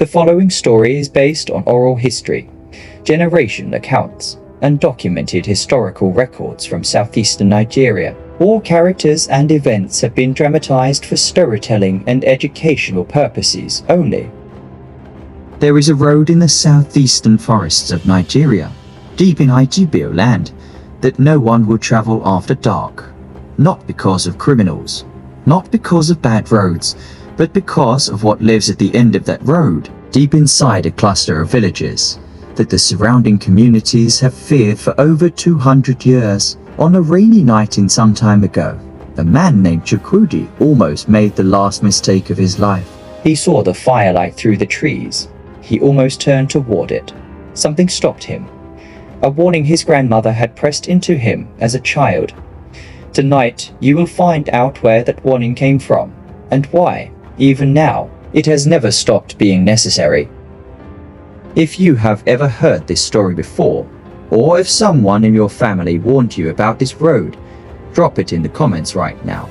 The following story is based on oral history, generation accounts, and documented historical records from southeastern Nigeria. All characters and events have been dramatized for storytelling and educational purposes only. There is a road in the southeastern forests of Nigeria, deep in Igbo land, that no one will travel after dark. Not because of criminals, not because of bad roads, but because of what lives at the end of that road, deep inside a cluster of villages that the surrounding communities have feared for over 200 years. On a rainy night in some time ago, a man named Chukwudi almost made the last mistake of his life. He saw the firelight through the trees. He almost turned toward it. Something stopped him. A warning his grandmother had pressed into him as a child. Tonight, you will find out where that warning came from, and why, even now, it has never stopped being necessary. If you have ever heard this story before, or if someone in your family warned you about this road, drop it in the comments right now.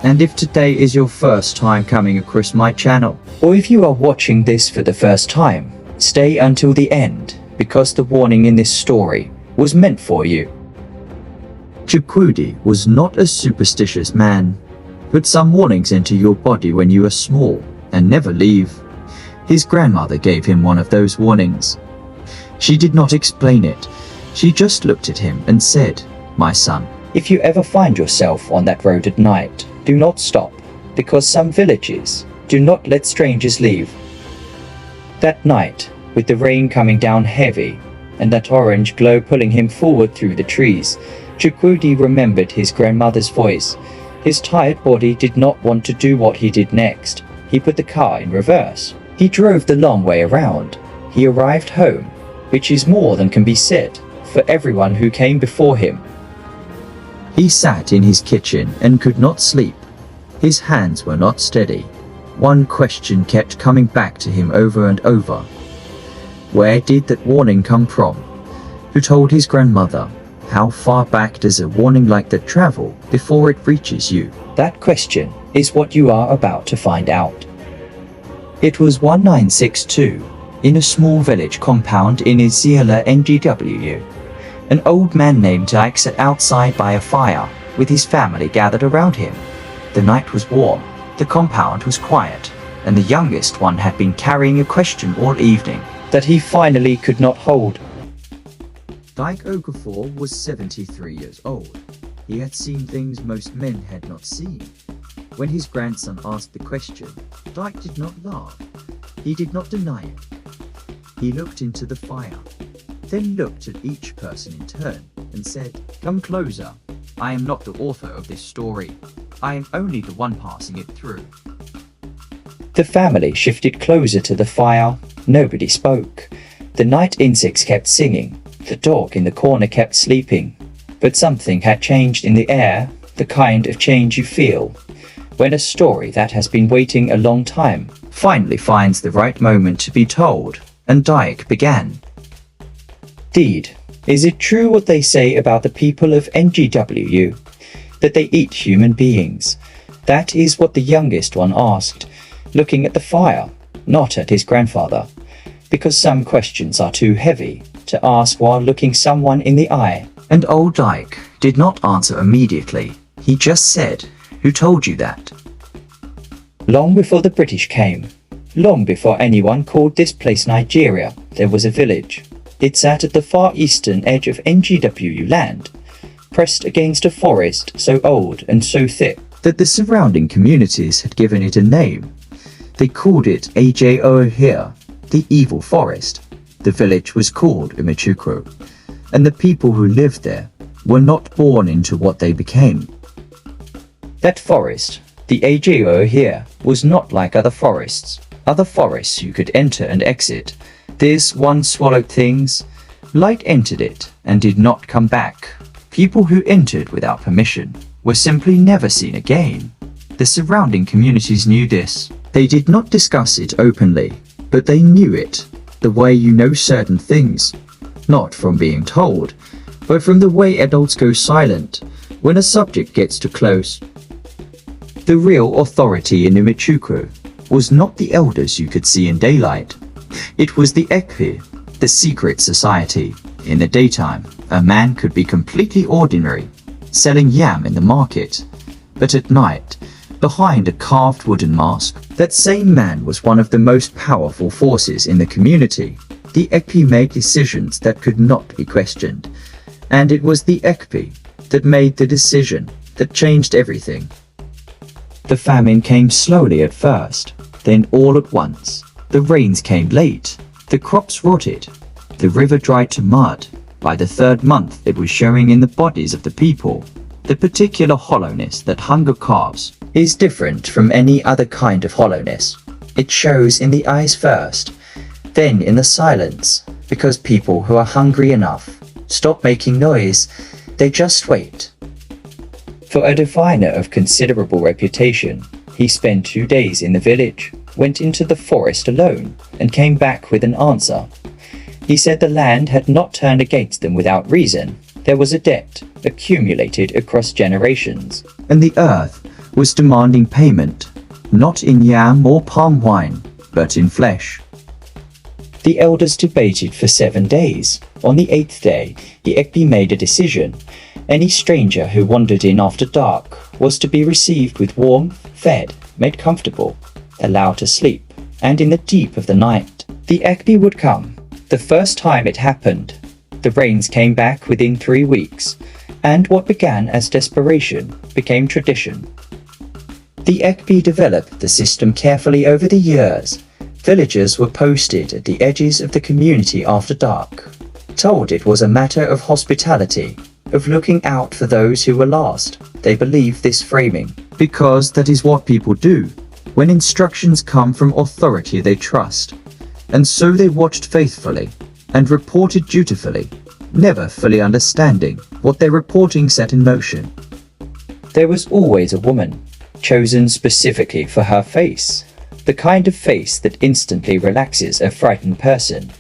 And if today is your first time coming across my channel, or if you are watching this for the first time, stay until the end, because the warning in this story was meant for you. Chukwudi was not a superstitious man. Put some warnings into your body when you are small, and never leave. His grandmother gave him one of those warnings. She did not explain it. She just looked at him and said, "My son, if you ever find yourself on that road at night, do not stop, because some villages do not let strangers leave." That night, with the rain coming down heavy, and that orange glow pulling him forward through the trees, Chukwudi remembered his grandmother's voice. His tired body did not want to do what he did next. He put the car in reverse. He drove the long way around. He arrived home, which is more than can be said for everyone who came before him. He sat in his kitchen and could not sleep. His hands were not steady. One question kept coming back to him over and over. Where did that warning come from? Who told his grandmother? How far back does a warning like that travel before it reaches you? That question is what you are about to find out. It was 1962, in a small village compound in Isiala Ngwu. An old man named Ike sat outside by a fire, with his family gathered around him. The night was warm, the compound was quiet, and the youngest one had been carrying a question all evening that he finally could not hold. Ike Okafor was 73 years old. He had seen things most men had not seen. When his grandson asked the question, Ike did not laugh. He did not deny it. He looked into the fire, then looked at each person in turn and said, "Come closer. I am not the author of this story. I am only the one passing it through." The family shifted closer to the fire. Nobody spoke. The night insects kept singing. The dog in the corner kept sleeping. But something had changed in the air, the kind of change you feel when a story that has been waiting a long time finally finds the right moment to be told. And Dyke began. "Deed, is it true what they say about the people of NGW? That they eat human beings?" That is what the youngest one asked, looking at the fire, not at his grandfather, because some questions are too heavy to ask while looking someone in the eye. And old Dyke did not answer immediately. He just said, "Who told you that?" Long before the British came, long before anyone called this place Nigeria, there was a village. It sat at the far eastern edge of NGW land, pressed against a forest so old and so thick that the surrounding communities had given it a name. They called it Ajo here, the evil forest. The village was called Umuchukwu, and the people who lived there were not born into what they became. That forest, the Ajo here, was not like other forests. Other forests you could enter and exit. This one swallowed things. Light entered it and did not come back. People who entered without permission were simply never seen again. The surrounding communities knew this. They did not discuss it openly, but they knew it, the way you know certain things, not from being told, but from the way adults go silent when a subject gets too close. The real authority in Umuchukwu was not the elders you could see in daylight, It was the Ekpe, the secret society. In the daytime, a man could be completely ordinary, selling yam in the market. But at night, behind a carved wooden mask, that same man was one of the most powerful forces in the community. The Ekpe made decisions that could not be questioned. And it was the Ekpe that made the decision that changed everything. The famine came slowly at first, then all at once. The rains came late, the crops rotted, the river dried to mud. By the third month it was showing in the bodies of the people. The particular hollowness that hunger carves is different from any other kind of hollowness. It shows in the eyes first, then in the silence, because people who are hungry enough stop making noise, they just wait. For a diviner of considerable reputation, he spent 2 days in the village, went into the forest alone, and came back with an answer. He said the land had not turned against them without reason. There was a debt accumulated across generations, and the earth was demanding payment, not in yam or palm wine, but in flesh. The elders debated for 7 days. On the 8th day, the Ekpe made a decision. Any stranger who wandered in after dark was to be received with warmth, fed, made comfortable, allowed to sleep, and in the deep of the night, the Ekpe would come. The first time it happened, the rains came back within 3 weeks, and what began as desperation became tradition. The Ekpe developed the system carefully over the years. Villagers were posted at the edges of the community after dark, told it was a matter of hospitality, of looking out for those who were lost. They believed this framing, because that is what people do when instructions come from authority they trust. And so they watched faithfully and reported dutifully, never fully understanding what their reporting set in motion. There was always a woman, chosen specifically for her face, the kind of face that instantly relaxes a frightened person.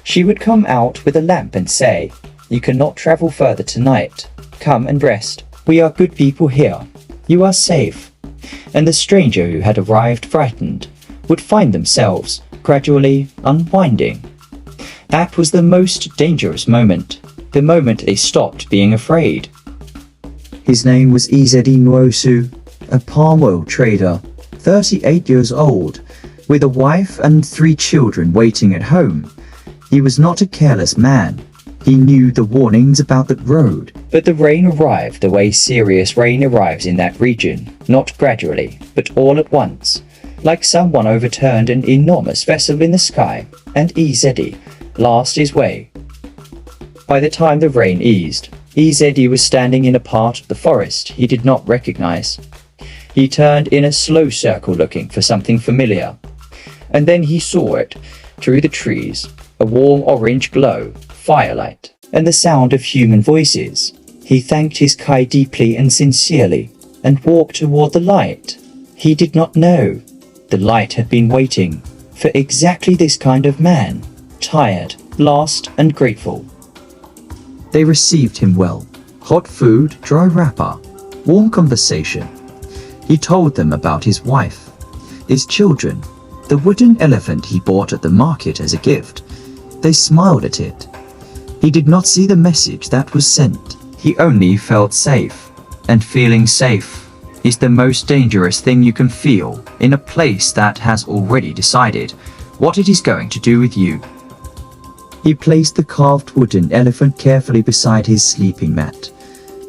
She would come out with a lamp and say, "You cannot travel further tonight. Come and rest. We are good people here. You are safe." And the stranger who had arrived frightened would find themselves gradually unwinding. That was the most dangerous moment, the moment they stopped being afraid. His name was Isiala Nwosu, a palm oil trader, 38 years old, with a wife and 3 children waiting at home. He was not a careless man. He knew the warnings about the road. But the rain arrived the way serious rain arrives in that region, not gradually, but all at once. Like someone overturned an enormous vessel in the sky, and Isiala lost his way. By the time the rain eased, Isiala was standing in a part of the forest he did not recognize. He turned in a slow circle looking for something familiar, and then he saw it, through the trees, a warm orange glow, firelight, and the sound of human voices. He thanked his Kai deeply and sincerely, and walked toward the light. He did not know. The light had been waiting for exactly this kind of man, tired, lost, and grateful. They received him well. Hot food, dry wrapper, warm conversation. He told them about his wife, his children, the wooden elephant he bought at the market as a gift. They smiled at it. He did not see the message that was sent. He only felt safe, and feeling safe is the most dangerous thing you can feel in a place that has already decided what it is going to do with you. He placed the carved wooden elephant carefully beside his sleeping mat,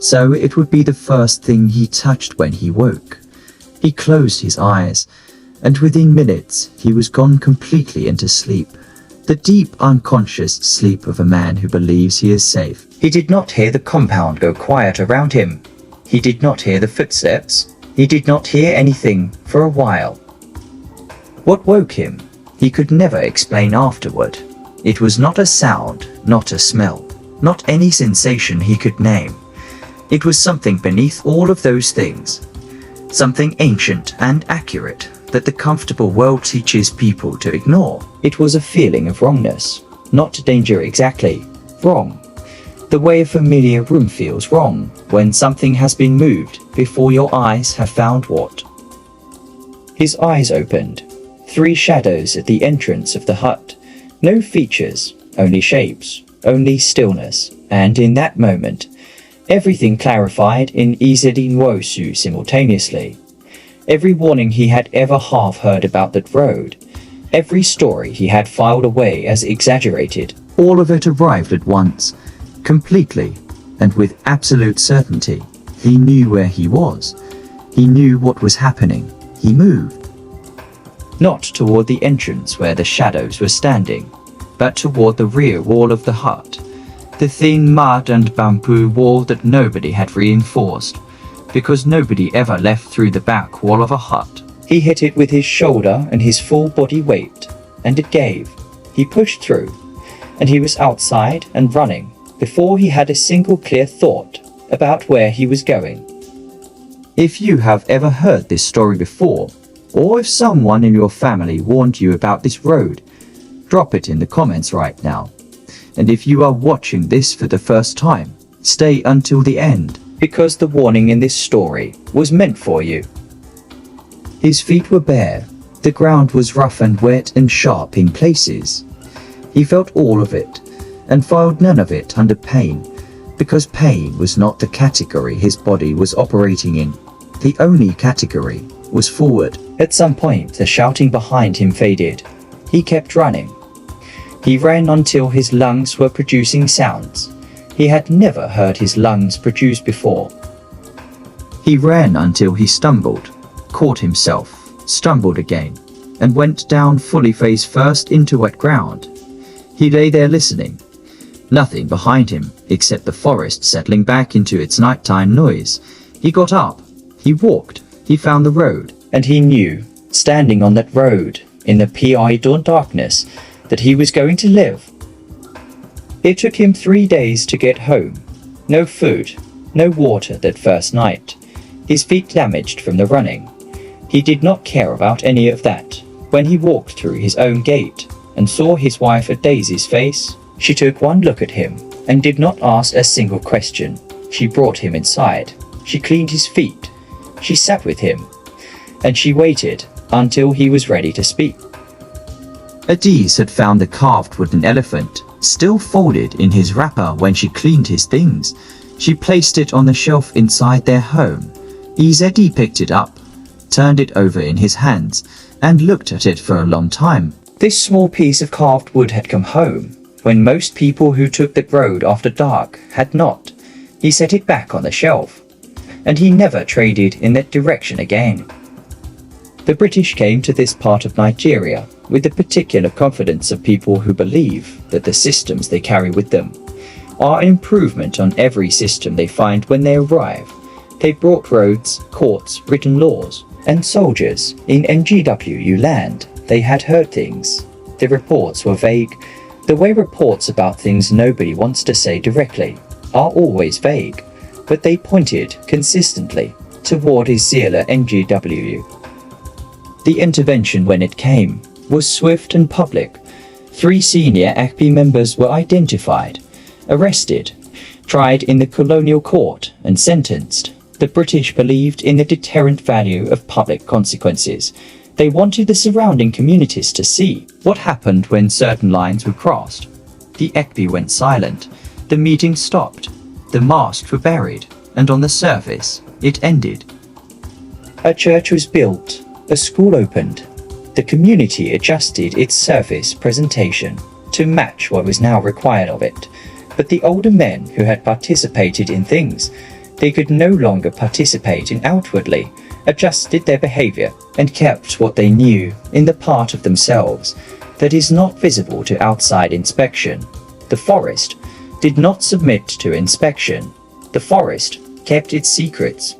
so it would be the first thing he touched when he woke. He closed his eyes, and within minutes he was gone completely into sleep, the deep unconscious sleep of a man who believes he is safe. He did not hear the compound go quiet around him. He did not hear the footsteps. He did not hear anything for a while. What woke him, he could never explain afterward. It was not a sound, not a smell, not any sensation he could name. It was something beneath all of those things, something ancient and accurate that the comfortable world teaches people to ignore. It was a feeling of wrongness, not danger exactly, wrong. The way a familiar room feels wrong when something has been moved before your eyes have found what. His eyes opened. 3 shadows at the entrance of the hut, No features, only shapes, only stillness, and in that moment, everything clarified in Isiala Nwosu simultaneously. Every warning he had ever half heard about that road, every story he had filed away as exaggerated, all of it arrived at once, completely, and with absolute certainty. He knew where he was. He knew what was happening. He moved. Not toward the entrance where the shadows were standing, but toward the rear wall of the hut, the thin mud and bamboo wall that nobody had reinforced, because nobody ever left through the back wall of a hut. He hit it with his shoulder and his full body weight, and it gave. He pushed through, and he was outside and running before he had a single clear thought about where he was going. If you have ever heard this story before, or if someone in your family warned you about this road, drop it in the comments right now. And if you are watching this for the first time, stay until the end, because the warning in this story was meant for you. His feet were bare, the ground was rough and wet and sharp in places. He felt all of it, and filed none of it under pain, because pain was not the category his body was operating in. The only category was forward. At some point, the shouting behind him faded. He kept running. He ran until his lungs were producing sounds he had never heard his lungs produce before. He ran until he stumbled, caught himself, stumbled again, and went down fully face first into wet ground. He lay there listening. Nothing behind him except the forest settling back into its nighttime noise. He got up. He walked. He found the road. And he knew, standing on that road, in the dawn darkness, that he was going to live. It took him 3 days to get home. No food, no water that first night. His feet damaged from the running. He did not care about any of that. When he walked through his own gate and saw his wife at Daisy's face, she took one look at him and did not ask a single question. She brought him inside. She cleaned his feet. She sat with him. And she waited until he was ready to speak. Adise had found the carved wooden elephant, still folded in his wrapper when she cleaned his things. She placed it on the shelf inside their home. Izedi picked it up, turned it over in his hands, and looked at it for a long time. This small piece of carved wood had come home, when most people who took that road after dark had not. He set it back on the shelf, and he never traded in that direction again. The British came to this part of Nigeria with the particular confidence of people who believe that the systems they carry with them are an improvement on every system they find when they arrive. They brought roads, courts, written laws, and soldiers. In NGWU land, they had heard things. The reports were vague. The way reports about things nobody wants to say directly are always vague, but they pointed consistently toward Isiala Ngwu. The intervention, when it came, was swift and public. 3 senior Ekpe members were identified, arrested, tried in the colonial court, and sentenced. The British believed in the deterrent value of public consequences. They wanted the surrounding communities to see what happened when certain lines were crossed. The Ekpe went silent. The meeting stopped. The masts were buried, and on the surface, it ended. A church was built. A school opened. The community adjusted its surface presentation to match what was now required of it. But the older men who had participated in things they could no longer participate in outwardly, adjusted their behavior, and kept what they knew in the part of themselves that is not visible to outside inspection. The forest did not submit to inspection. The forest kept its secrets.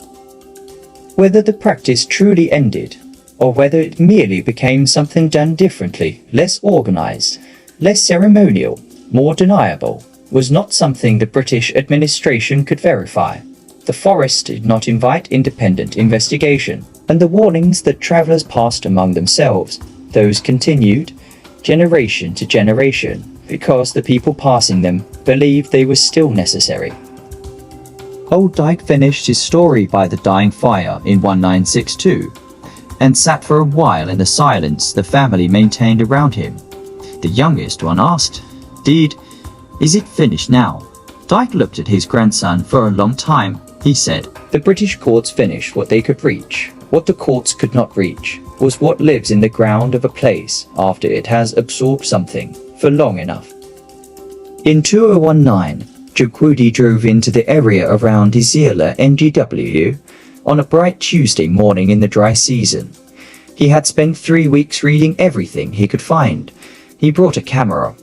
Whether the practice truly ended, or whether it merely became something done differently, less organized, less ceremonial, more deniable, was not something the British administration could verify. The forest did not invite independent investigation, and the warnings that travelers passed among themselves, those continued, generation to generation, because the people passing them believed they were still necessary. Old Dyke finished his story by the dying fire in 1962, and sat for a while in the silence the family maintained around him. The youngest one asked, Is it finished now? Dyke looked at his grandson for a long time. He said, The British courts finished what they could reach. What the courts could not reach was what lives in the ground of a place after it has absorbed something for long enough. In 2019, Chukwudi drove into the area around Isiala Ngwu on a bright Tuesday morning in the dry season. He had spent 3 weeks reading everything he could find. He brought a camera,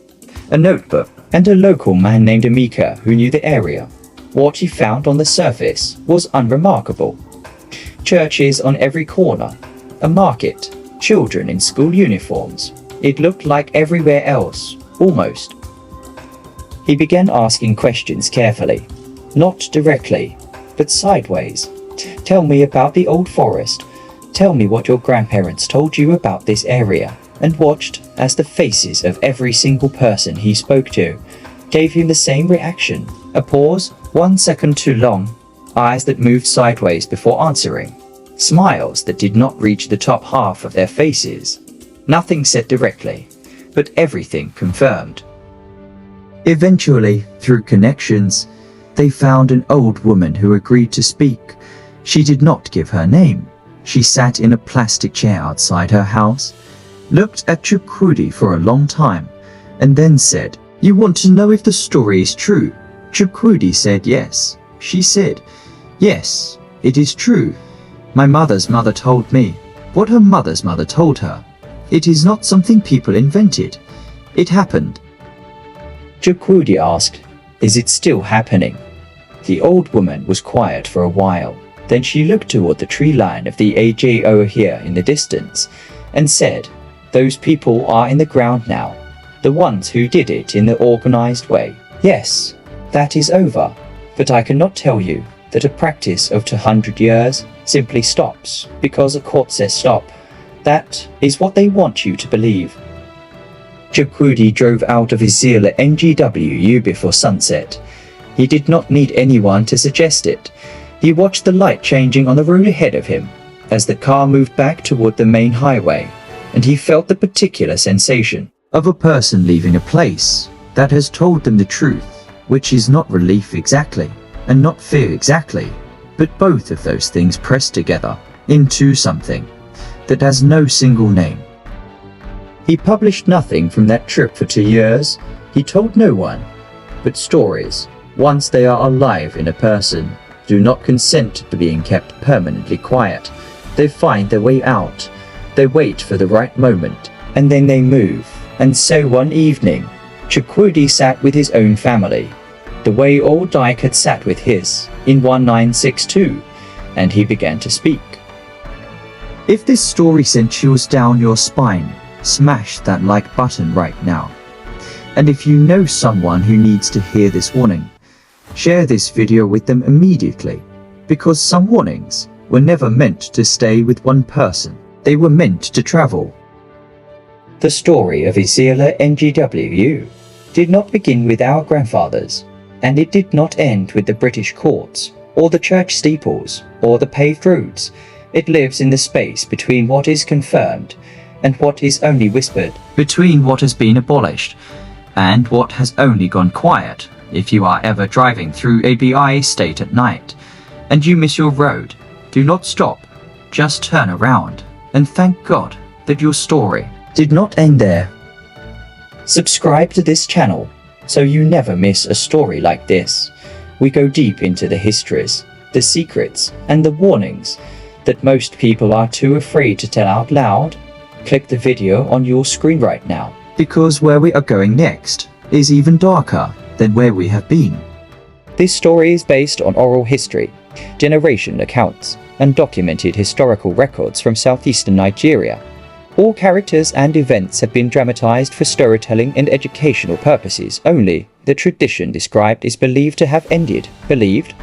a notebook, and a local man named Amika who knew the area. What he found on the surface was unremarkable. Churches on every corner, a market, children in school uniforms. It looked like everywhere else, almost. He began asking questions carefully, not directly, but sideways. Tell me about the old forest. Tell me what your grandparents told you about this area, and watched as the faces of every single person he spoke to gave him the same reaction. A pause, 1 second too long, eyes that moved sideways before answering, smiles that did not reach the top half of their faces. Nothing said directly, but everything confirmed. Eventually, through connections, they found an old woman who agreed to speak. She did not give her name. She sat in a plastic chair outside her house, looked at Chukwudi for a long time, and then said, You want to know if the story is true? Chukwudi said yes. She said, Yes, it is true. My mother's mother told me what her mother's mother told her. It is not something people invented. It happened. Chukwudi asked, Is it still happening? The old woman was quiet for a while. Then she looked toward the tree line of the AJO here in the distance and said, Those people are in the ground now, the ones who did it in the organized way. Yes, that is over, but I cannot tell you that a practice of 200 years simply stops because a court says stop. That is what they want you to believe. Chukwudi drove out of Isiala Ngwu before sunset. He did not need anyone to suggest it. He watched the light changing on the road ahead of him as the car moved back toward the main highway, and he felt the particular sensation of a person leaving a place that has told them the truth, which is not relief exactly, and not fear exactly, but both of those things pressed together into something that has no single name. He published nothing from that trip for 2 years. He told no one, but stories, once they are alive in a person, do not consent to being kept permanently quiet. They find their way out. They wait for the right moment, and then they move. And so one evening, Chukwudi sat with his own family, the way old Dyke had sat with his, in 1962, and he began to speak. If this story sent chills down your spine, smash that like button right now. And if you know someone who needs to hear this warning, share this video with them immediately, because some warnings were never meant to stay with one person. They were meant to travel. The story of Isiala Ngwu did not begin with our grandfathers, and it did not end with the British courts, or the church steeples, or the paved roads. It lives in the space between what is confirmed and what is only whispered, between what has been abolished and what has only gone quiet. If you are ever driving through Abia State at night and you miss your road, do not stop, just turn around and thank God that your story did not end there. Subscribe to this channel so you never miss a story like this. We go deep into the histories, the secrets, and the warnings that most people are too afraid to tell out loud. Click the video on your screen right now, because where we are going next is even darker than where we have been. This story is based on oral history, generation accounts, and documented historical records from southeastern Nigeria. All characters and events have been dramatized for storytelling and educational purposes only. The tradition described is believed to have ended. Believed?